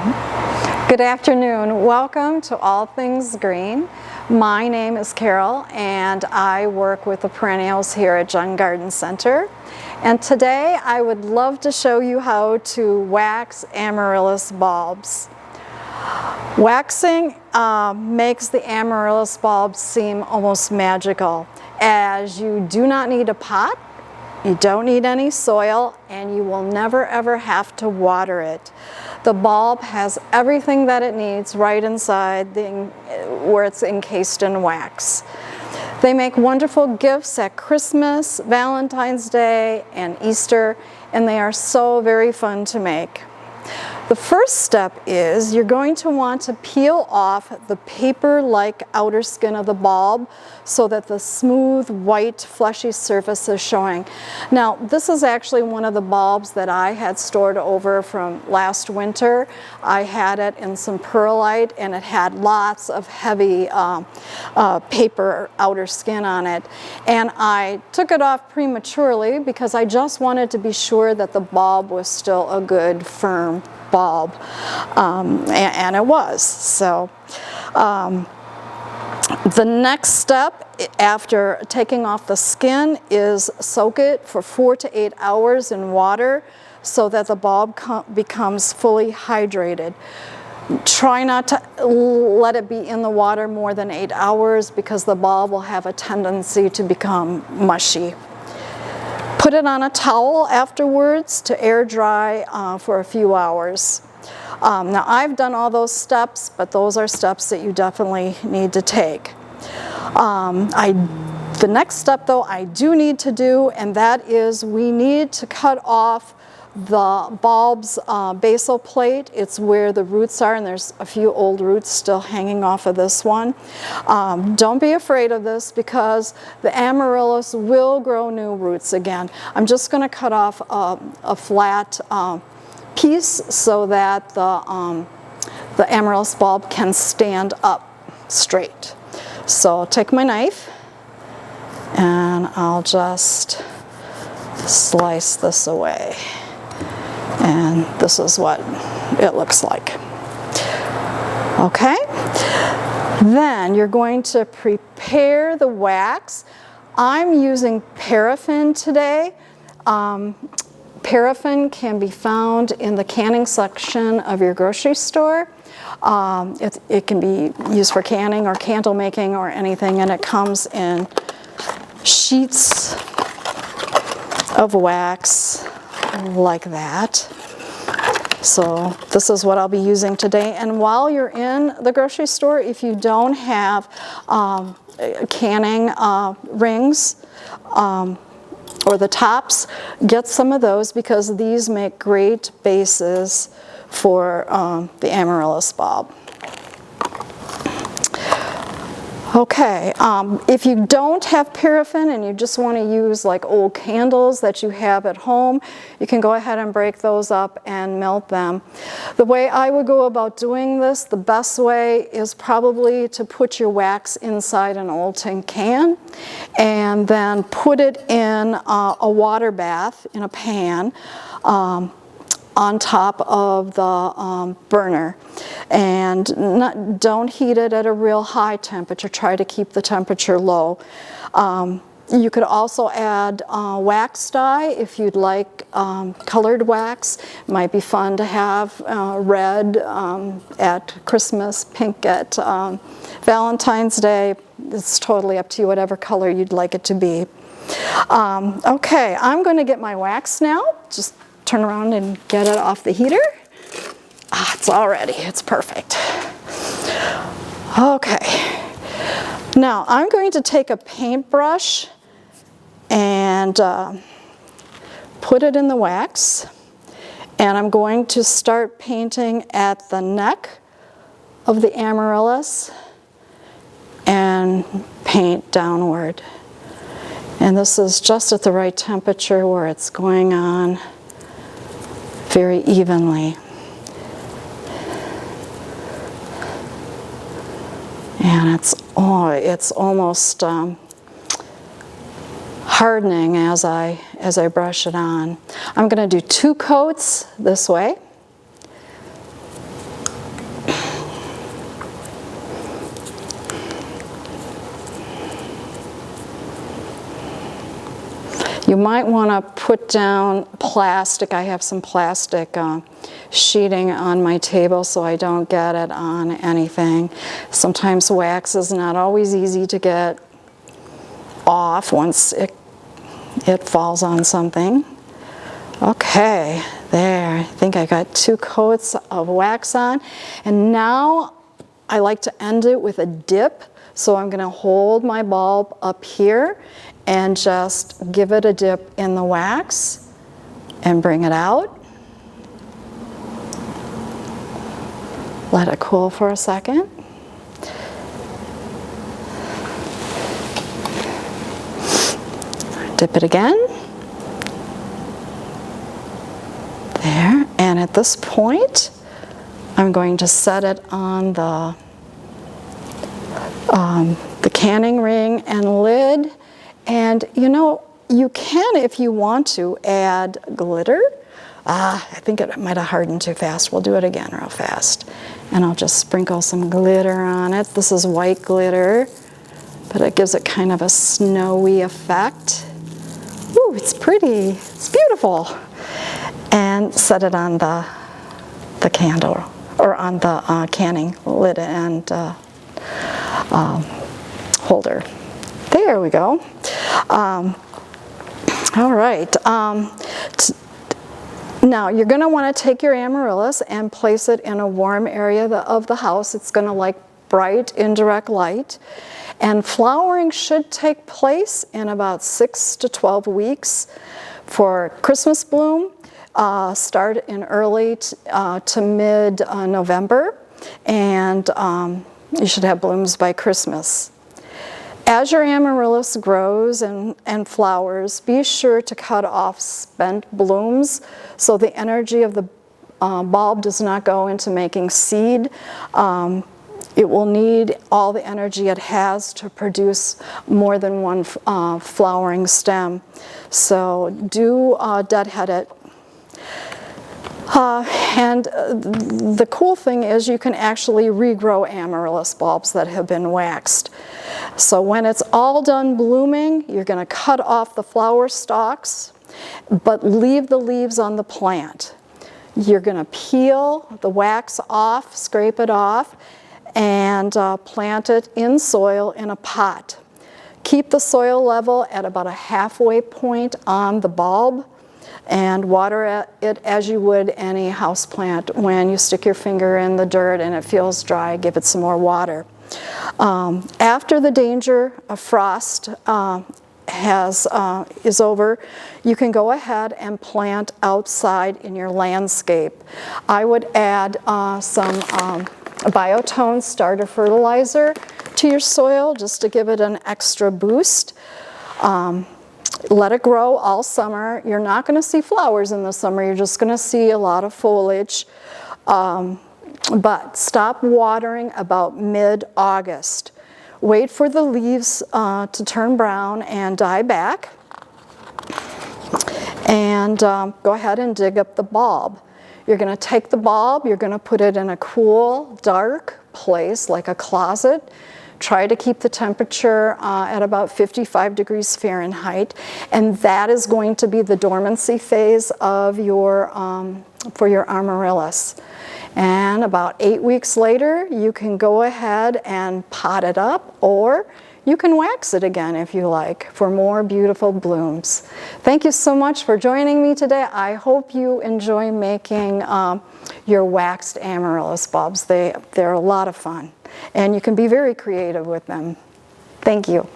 Good afternoon. Welcome to All Things Green. My name is Carol and I work with the perennials here at Jung Garden Center. And today I would love to show you how to wax amaryllis bulbs. Waxing makes the amaryllis bulbs seem almost magical, as you do not need a pot, you don't need any soil, and you will never ever have to water it. The bulb has everything that it needs right inside where it's encased in wax. They make wonderful gifts at Christmas, Valentine's Day, and Easter, and they are so very fun to make. The first step is you're going to want to peel off the paper-like outer skin of the bulb so that the smooth, white, fleshy surface is showing. Now, this is actually one of the bulbs that I had stored over from last winter. I had it in some perlite and it had lots of heavy paper outer skin on it. And I took it off prematurely because I just wanted to be sure that the bulb was still a good, firm bulb, and it was. So the next step after taking off the skin is soak it for 4 to 8 hours in water so that the bulb becomes fully hydrated. Try not to let it be in the water more than 8 hours because the bulb will have a tendency to become mushy. Put it on a towel afterwards to air dry for a few hours. Now I've done all those steps, but those are steps that you definitely need to take. The next step though I do need to do, and that is we need to cut off the bulb's basal plate. It's where the roots are, and there's a few old roots still hanging off of this one. Don't be afraid of this because the amaryllis will grow new roots again. I'm just going to cut off a flat piece so that the amaryllis bulb can stand up straight. So take my knife and I'll just slice this away. And this is what it looks like. Okay? Then you're going to prepare the wax. I'm using paraffin today. Paraffin can be found in the canning section of your grocery store. It can be used for canning or candle making or anything, and it comes in sheets of wax like that. So this is what I'll be using today. And while you're in the grocery store, if you don't have canning rings or the tops, get some of those because these make great bases for the amaryllis bulb. Okay, if you don't have paraffin and you just want to use like old candles that you have at home, you can go ahead and break those up and melt them. The way I would go about doing this, the best way is probably to put your wax inside an old tin can and then put it in a water bath in a pan on top of the burner, and don't heat it at a real high temperature. Try to keep the temperature low. You could also add wax dye if you'd like colored wax. It might be fun to have red at Christmas, pink at Valentine's Day. It's totally up to you, whatever color you'd like it to be. Okay, I'm going to get my wax now. Just turn around and get it off the heater. It's all ready. It's perfect. Okay. Now I'm going to take a paintbrush and put it in the wax, and I'm going to start painting at the neck of the amaryllis and paint downward. And this is just at the right temperature where it's going on very evenly. And it's almost hardening as I brush it on. I'm going to do 2 coats this way. You might want to put down plastic. I have some plastic sheeting on my table so I don't get it on anything. Sometimes wax is not always easy to get off once it falls on something. Okay, there. I think I got 2 coats of wax on. And now I like to end it with a dip. So I'm going to hold my bulb up here and just give it a dip in the wax and bring it out. Let it cool for a second. Dip it again. There. And at this point, I'm going to set it on the canning ring and lid. And you know, you can, if you want to, add glitter. I think it might have hardened too fast. We'll do it again real fast. And I'll just sprinkle some glitter on it. This is white glitter, but it gives it kind of a snowy effect. Ooh, it's pretty. It's beautiful. And set it on the candle, or on the canning lid and holder. There we go. All right. Now you're going to want to take your amaryllis and place it in a warm area of the house. It's going to like bright indirect light. And flowering should take place in about 6 to 12 weeks. For Christmas bloom, start in early to mid-November, and you should have blooms by Christmas. As your amaryllis grows and flowers, be sure to cut off spent blooms so the energy of the bulb does not go into making seed. It will need all the energy it has to produce more than one flowering stem. So do deadhead it. And the cool thing is you can actually regrow amaryllis bulbs that have been waxed. So when it's all done blooming, you're going to cut off the flower stalks, but leave the leaves on the plant. You're going to peel the wax off, scrape it off, and plant it in soil in a pot. Keep the soil level at about a halfway point on the bulb, and water it as you would any house plant. When you stick your finger in the dirt and it feels dry, give it some more water. After the danger of frost is over, you can go ahead and plant outside in your landscape. I would add some biotone starter fertilizer to your soil just to give it an extra boost. Let it grow all summer. You're not going to see flowers in the summer. You're just going to see a lot of foliage. But stop watering about mid-August. Wait for the leaves to turn brown and die back. And go ahead and dig up the bulb. You're going to take the bulb, you're going to put it in a cool, dark place like a closet. Try to keep the temperature at about 55 degrees Fahrenheit, and that is going to be the dormancy phase of your for your amaryllis. And about 8 weeks later, you can go ahead and pot it up, or you can wax it again if you like for more beautiful blooms. Thank you so much for joining me today. I hope you enjoy making your waxed amaryllis bulbs. They're a lot of fun, and you can be very creative with them. Thank you.